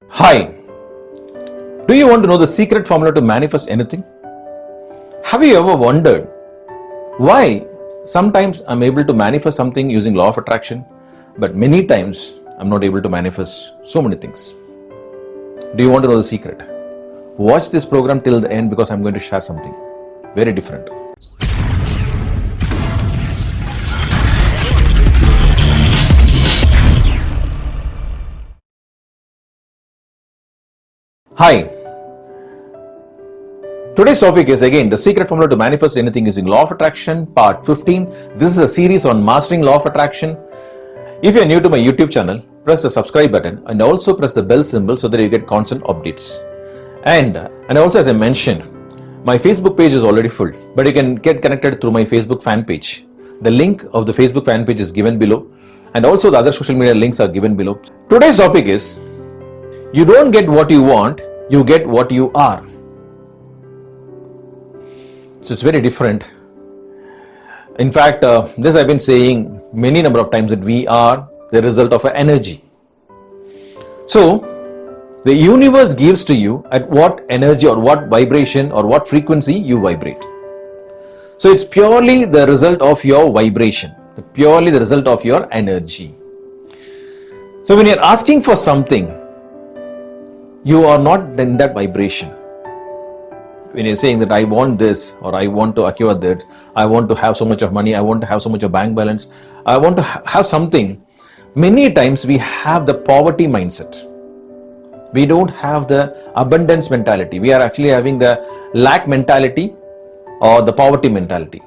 Hi, do you want to know the secret formula to manifest anything? Have you ever wondered why sometimes I'm able to manifest something using law of attraction, but many times I'm not able to manifest so many things? Do you want to know the secret? Watch this program till the end because I'm going to share something very different. Hi, today's topic is again the secret formula to manifest anything using law of attraction, part 15. This is a series on mastering law of attraction. If you are new to my YouTube channel, press the subscribe button and also press the bell symbol so that you get constant updates. And also, as I mentioned, my Facebook page is already full, but you can get connected through my Facebook fan page. The link of the Facebook fan page is given below, and also the other social media links are given below. Today's topic is you don't get what you want, you get what you are. So it's very different. In fact, this I've been saying many number of times that we are the result of an energy. So the universe gives to you at what energy or what vibration or what frequency you vibrate. So it's purely the result of your vibration, purely the result of your energy. So when you're asking for something, you are not in that vibration. When you're saying that I want this or I want to acquire that, I want to have so much of money, I want to have so much of bank balance, I want to have something, many times we have the poverty mindset. We don't have the abundance mentality. We are actually having the lack mentality or the poverty mentality.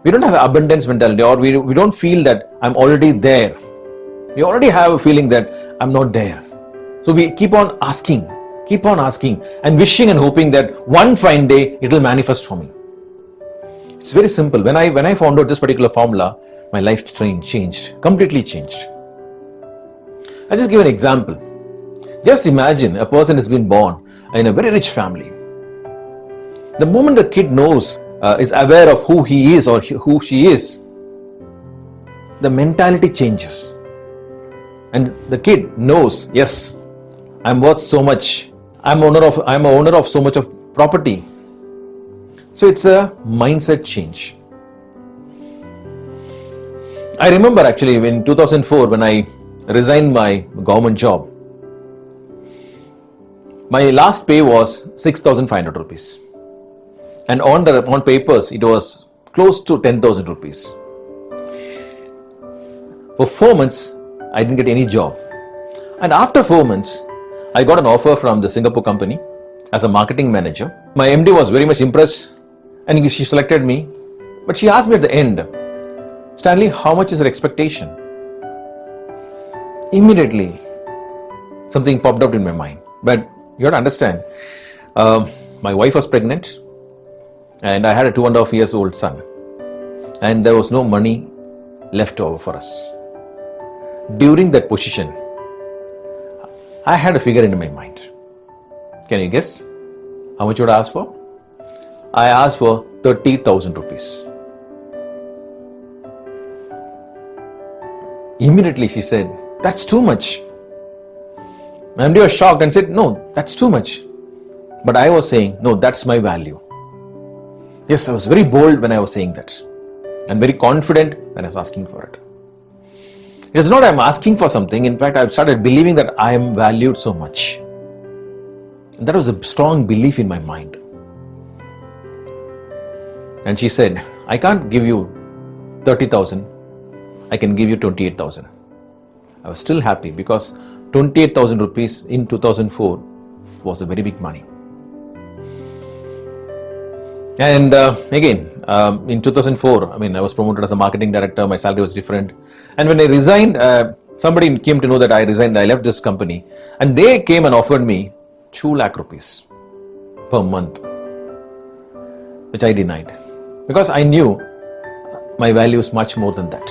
We don't have abundance mentality, or we don't feel that I'm already there. We already have a feeling that I'm not there. So we keep on asking and wishing and hoping that one fine day it will manifest for me. It's very simple. When I found out this particular formula, my life changed, completely changed. I'll just give an example. Just imagine a person has been born in a very rich family. The moment the kid knows, is aware of who he is or who she is, the mentality changes. And the kid knows, yes, I'm worth so much. I'm owner of so much of property. So it's a mindset change. I remember actually in 2004 when I resigned my government job, my last pay was 6,500 rupees. And on papers it was close to 10,000 rupees. For 4 months I didn't get any job, and after 4 months I got an offer from the Singapore company as a marketing manager. My MD was very much impressed and she selected me, but she asked me at the end, Stanley, how much is your expectation? Immediately something popped up in my mind, but you have to understand, my wife was pregnant and I had a 2.5 years old son, and there was no money left over for us. During that position, I had a figure in my mind. Can you guess how much would I ask for? I asked for 30,000 rupees. Immediately she said, that's too much. My MD was shocked and said, no, that's too much. But I was saying, no, that's my value. Yes, I was very bold when I was saying that, and very confident when I was asking for it. It's not I'm asking for something. In fact, I've started believing that I am valued so much. And that was a strong belief in my mind. And she said, I can't give you 30,000. I can give you 28,000. I was still happy because 28,000 rupees in 2004 was a very big money. And again, in 2004, I was promoted as a marketing director. My salary was different. And when I resigned, somebody came to know that I resigned. I left this company, and they came and offered me 2 lakh rupees per month, which I denied because I knew my value is much more than that.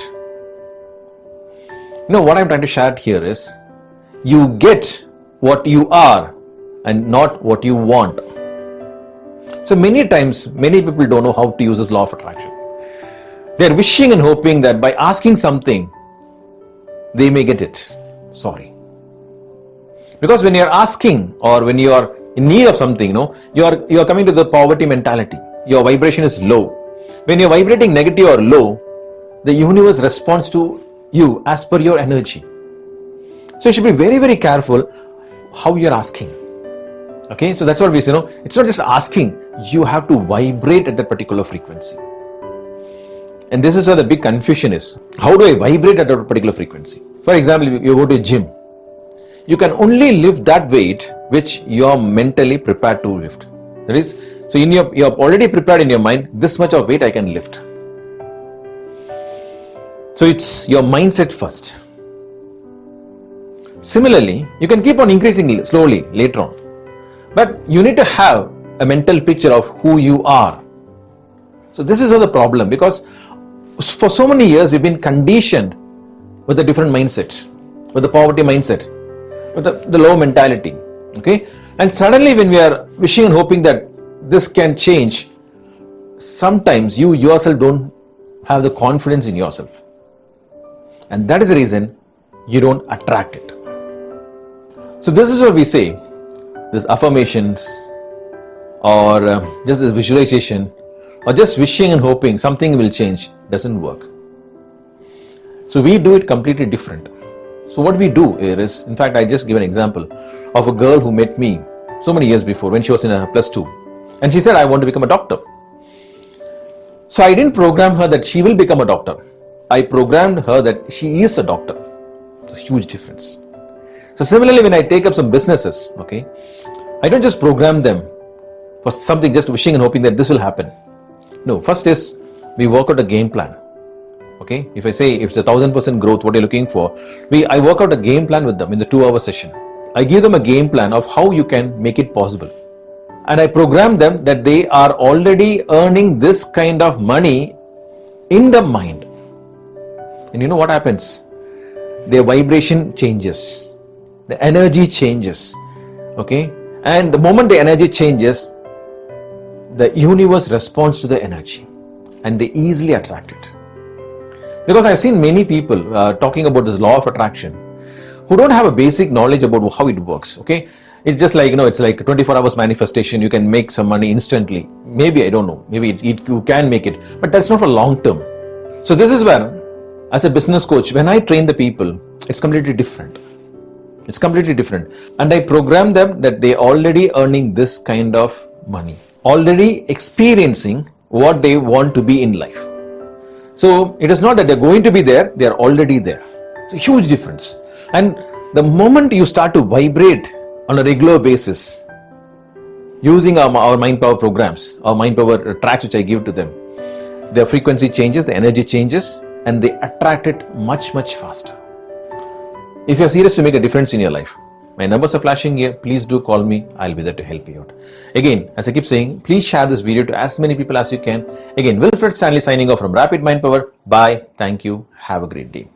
You know what I'm trying to share here is, you get what you are and not what you want. So many times, many people don't know how to use this law of attraction. They're wishing and hoping that by asking something, they may get it. Sorry. Because when you're asking or when you are in need of something, you are coming to the poverty mentality. Your vibration is low. When you're vibrating negative or low, the universe responds to you as per your energy. So you should be very, very careful how you're asking. Okay, so that's what we say. It's not just asking, you have to vibrate at that particular frequency. And this is where the big confusion is. How do I vibrate at that particular frequency? For example, you go to a gym. You can only lift that weight which you are mentally prepared to lift. That is, so you're already prepared in your mind, this much of weight I can lift. So it's your mindset first. Similarly, you can keep on increasing slowly later on. But you need to have a mental picture of who you are. So this is the problem, because for so many years we've been conditioned with a different mindset, with the poverty mindset, with the low mentality. Okay, and suddenly when we are wishing and hoping that this can change, sometimes you yourself don't have the confidence in yourself, and that is the reason you don't attract it. So this is what we say, this affirmations or just this visualization or just wishing and hoping something will change doesn't work. So we do it completely different. So what we do here is, in fact, I just give an example of a girl who met me so many years before when she was in a +2, and she said, I want to become a doctor. So I didn't program her that she will become a doctor. I programmed her that she is a doctor. It's a huge difference. So similarly, when I take up some businesses, okay, I don't just program them for something just wishing and hoping that this will happen. No, first is we work out a game plan. Okay, if I say if it's 1,000% growth, what you're looking for, I work out a game plan with them in the 2-hour session. I give them a game plan of how you can make it possible. And I program them that they are already earning this kind of money in the mind. And you know what happens? Their vibration changes. The energy changes. Okay? And the moment the energy changes, the universe responds to the energy and they easily attract it. Because I've seen many people talking about this law of attraction who don't have a basic knowledge about how it works. Okay, it's just like, it's like 24 hours manifestation. You can make some money instantly. Maybe, I don't know, maybe you can make it, but that's not for long term. So this is where, as a business coach, when I train the people, it's completely different. It's completely different. And I program them that they already earning this kind of money, already experiencing what they want to be in life. So it is not that they're going to be there, they are already there. It's a huge difference. And the moment you start to vibrate on a regular basis using our mind power programs, our mind power tracks which I give to them, their frequency changes, the energy changes, and they attract it much, much faster. If you're serious to make a difference in your life, my numbers are flashing here. Please do call me. I'll be there to help you out. Again, as I keep saying, please share this video to as many people as you can. Again, Wilfred Stanley signing off from Rapid Mind Power. Bye. Thank you. Have a great day.